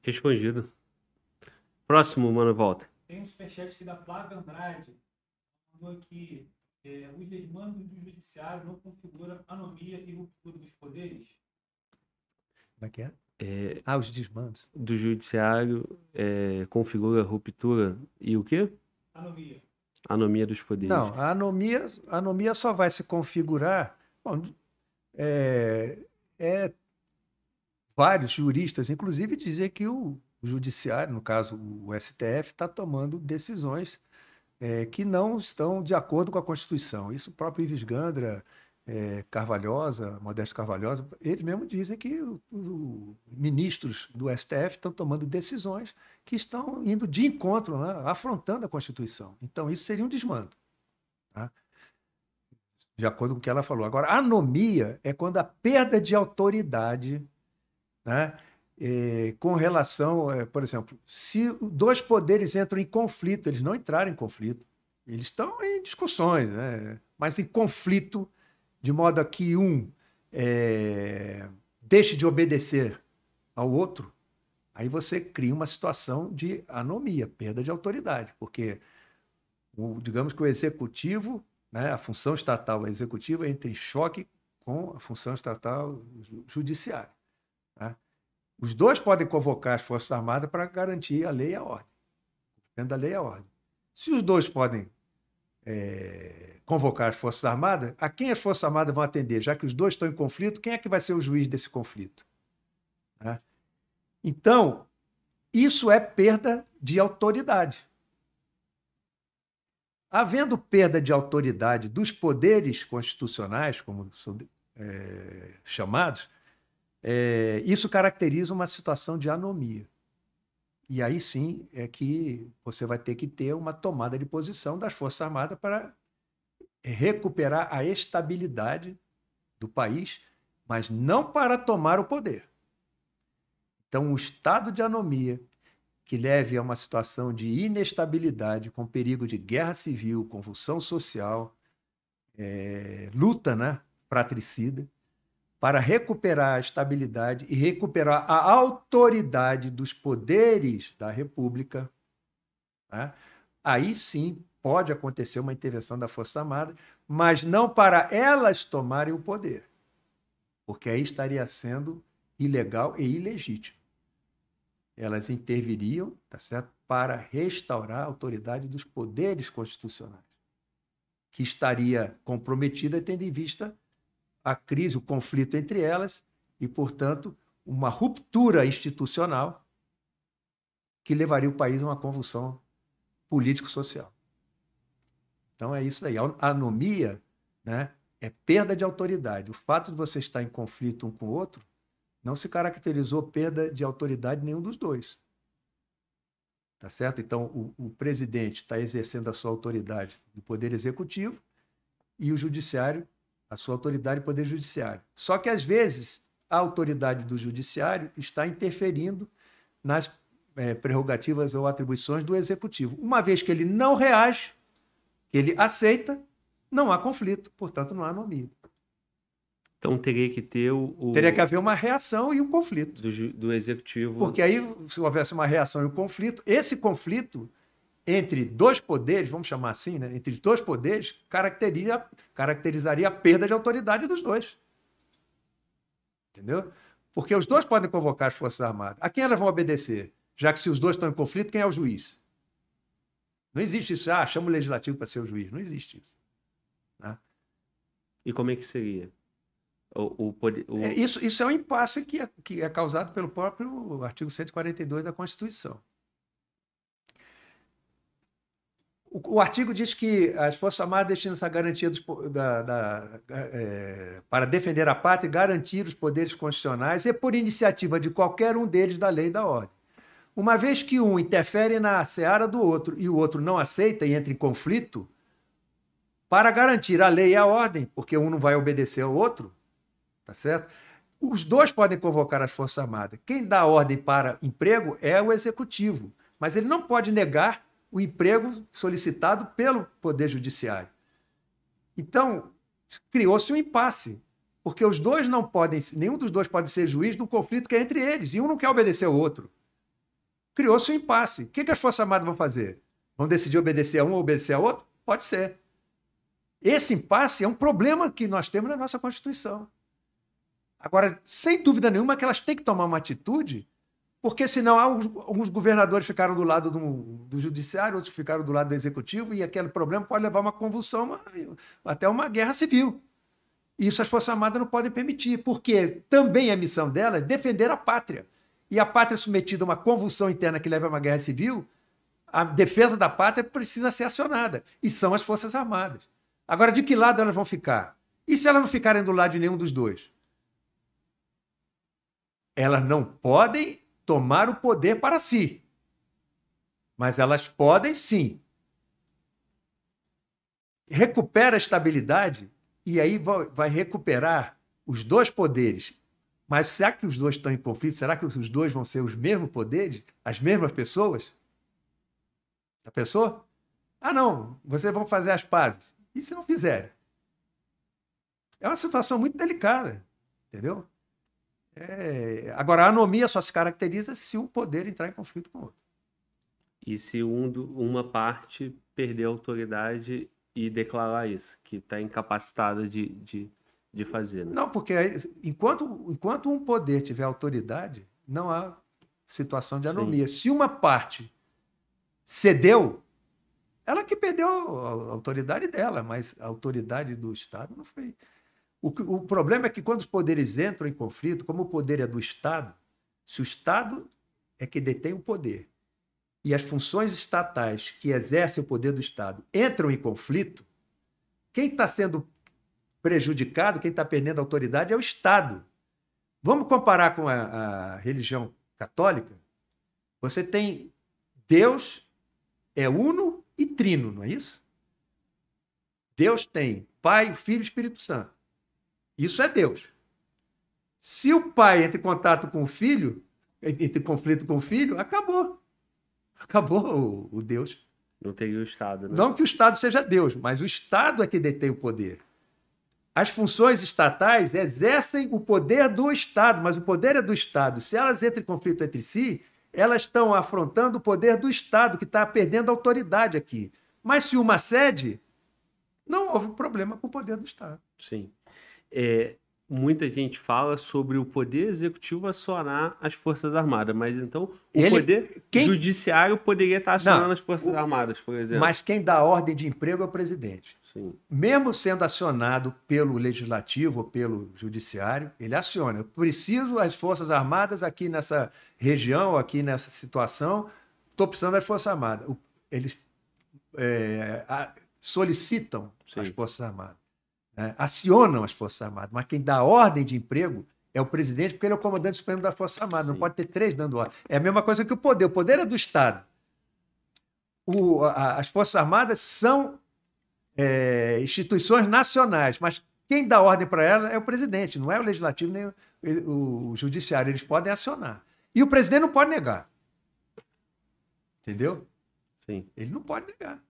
Respondido. Próximo, mano, volta. Tem um superchat aqui da Flávia Andrade. Mandou aqui. Os desmandos do judiciário não configuram anomia e ruptura dos poderes? Como é que é? É, Os desmandos. do judiciário configura ruptura e o quê? Anomia. Anomia dos poderes. Não, a anomia só vai se configurar. Bom, vários juristas, inclusive, dizem que o judiciário, no caso o STF, está tomando decisões que não estão de acordo com a Constituição. Isso o próprio Ives Gandra, Modesto Carvalhosa, eles mesmos dizem que os ministros do STF estão tomando decisões que estão indo de encontro, né, afrontando a Constituição. Então, isso seria um desmando. Tá? De acordo com o que ela falou. Agora, anomia é quando a perda de autoridade, né, com relação, por exemplo, se dois poderes entram em conflito, eles não entraram em conflito, eles estão em discussões, né, mas em conflito, de modo a que um deixe de obedecer ao outro, aí você cria uma situação de anomia, perda de autoridade, porque digamos que o executivo, né, a função estatal executiva entra em choque com a função estatal judiciária. Tá? Os dois podem convocar as Forças Armadas para garantir a lei e a ordem. Dentro da lei e a ordem. Se os dois podem convocar as Forças Armadas, a quem as Forças Armadas vão atender? Já que os dois estão em conflito, quem é que vai ser o juiz desse conflito? Tá? Então, isso é perda de autoridade. Havendo perda de autoridade dos poderes constitucionais, como são chamados, isso caracteriza uma situação de anomia. E aí sim é que você vai ter que ter uma tomada de posição das Forças Armadas para recuperar a estabilidade do país, mas não para tomar o poder. Então, um estado de anomia que leve a uma situação de inestabilidade, com perigo de guerra civil, convulsão social, luta, né, fratricida, para recuperar a estabilidade e recuperar a autoridade dos poderes da República, tá? Aí sim pode acontecer uma intervenção da Força Armada, mas não para elas tomarem o poder, porque aí estaria sendo ilegal e ilegítimo. Elas interviriam, tá certo, para restaurar a autoridade dos poderes constitucionais, que estaria comprometida tendo em vista a crise, o conflito entre elas e, portanto, uma ruptura institucional que levaria o país a uma convulsão político-social. Então é isso daí. A anomia, né, é perda de autoridade. O fato de você estar em conflito um com o outro não se caracterizou perda de autoridade nenhum dos dois. Tá certo? Então, o presidente está exercendo a sua autoridade do Poder Executivo e o Judiciário a sua autoridade do Poder Judiciário. Só que, às vezes, a autoridade do Judiciário está interferindo nas prerrogativas ou atribuições do Executivo. Uma vez que ele não reage, que ele aceita, não há conflito, portanto, não há anomia. Então teria que ter Teria que haver uma reação e um conflito. do Executivo. Porque aí, se houvesse uma reação e um conflito, esse conflito entre dois poderes, vamos chamar assim, né? Entre dois poderes, caracterizaria a perda de autoridade dos dois. Entendeu? Porque os dois podem convocar as Forças Armadas. A quem elas vão obedecer? Já que se os dois estão em conflito, quem é o juiz? Não existe isso. Chama o legislativo para ser o juiz. Não existe isso. Né? E como é que seria? Isso é um impasse que é causado pelo próprio artigo 142 da Constituição. O artigo diz que as Forças Armadas destinam-se à garantia para defender a pátria e garantir os poderes constitucionais e por iniciativa de qualquer um deles da lei e da ordem. Uma vez que um interfere na seara do outro e o outro não aceita e entra em conflito, para garantir a lei e a ordem, porque um não vai obedecer ao outro, tá certo? Os dois podem convocar as Forças Armadas. Quem dá ordem para emprego é o Executivo, mas ele não pode negar o emprego solicitado pelo Poder Judiciário. Então, criou-se um impasse, porque os dois não podem, nenhum dos dois pode ser juiz de um conflito que é entre eles, e um não quer obedecer ao outro. criou-se um impasse. O que as Forças Armadas vão fazer? Vão decidir obedecer a um ou obedecer a outro? Pode ser. Esse impasse é um problema que nós temos na nossa Constituição. Agora, sem dúvida nenhuma, que elas têm que tomar uma atitude, porque senão alguns governadores ficaram do lado do judiciário, outros ficaram do lado do executivo, e aquele problema pode levar a uma convulsão, até uma guerra civil. E isso as Forças Armadas não podem permitir, porque também a missão delas é defender a pátria. E a pátria submetida a uma convulsão interna que leva a uma guerra civil, a defesa da pátria precisa ser acionada. E são as Forças Armadas. Agora, de que lado elas vão ficar? E se elas não ficarem do lado de nenhum dos dois? Elas não podem tomar o poder para si. Mas elas podem, sim. Recupera a estabilidade e aí vai recuperar os dois poderes. Mas será que os dois estão em conflito? Será que os dois vão ser os mesmos poderes? As mesmas pessoas? A pessoa? Ah, não, vocês vão fazer as pazes. E se não fizerem? É uma situação muito delicada, entendeu? Agora, a anomia só se caracteriza se um poder entrar em conflito com o outro. E se uma parte perder a autoridade e declarar isso, que está incapacitada de fazer, né? Não, porque enquanto um poder tiver autoridade, não há situação de anomia. Sim. Se uma parte cedeu, ela que perdeu a autoridade dela, mas a autoridade do Estado não foi. O problema é que quando os poderes entram em conflito, como o poder é do Estado, se o Estado é que detém o poder e as funções estatais que exercem o poder do Estado entram em conflito, quem está sendo prejudicado, quem está perdendo a autoridade é o Estado. Vamos comparar com a religião católica? Você tem Deus, é uno e trino, não é isso? Deus tem Pai, Filho e Espírito Santo. Isso é Deus. Se o pai entra em contato com o filho, entra em conflito com o filho, acabou. Acabou o Deus. Não teria o Estado, né? Não que o Estado seja Deus, mas o Estado é que detém o poder. As funções estatais exercem o poder do Estado, mas o poder é do Estado. Se elas entram em conflito entre si, elas estão afrontando o poder do Estado, que está perdendo a autoridade aqui. Mas se uma cede, não houve problema com o poder do Estado. Sim. Muita gente fala sobre o poder executivo acionar as Forças Armadas, mas então o poder judiciário poderia estar acionando as Forças Armadas, por exemplo. Mas quem dá ordem de emprego é o presidente. Sim. Mesmo sendo acionado pelo legislativo ou pelo judiciário, ele aciona. Eu preciso das Forças Armadas aqui nessa região, aqui nessa situação, estou precisando das Forças Armadas. Eles solicitam as Forças Armadas. Acionam as Forças Armadas, mas quem dá ordem de emprego é o presidente, porque ele é o comandante supremo das Forças Armadas. Não pode ter três dando ordem. É a mesma coisa que o poder. O poder é do Estado. As Forças Armadas são instituições nacionais, mas quem dá ordem para ela é o presidente, não é o legislativo nem o judiciário. Eles podem acionar. E o presidente não pode negar. Entendeu? Sim. Ele não pode negar.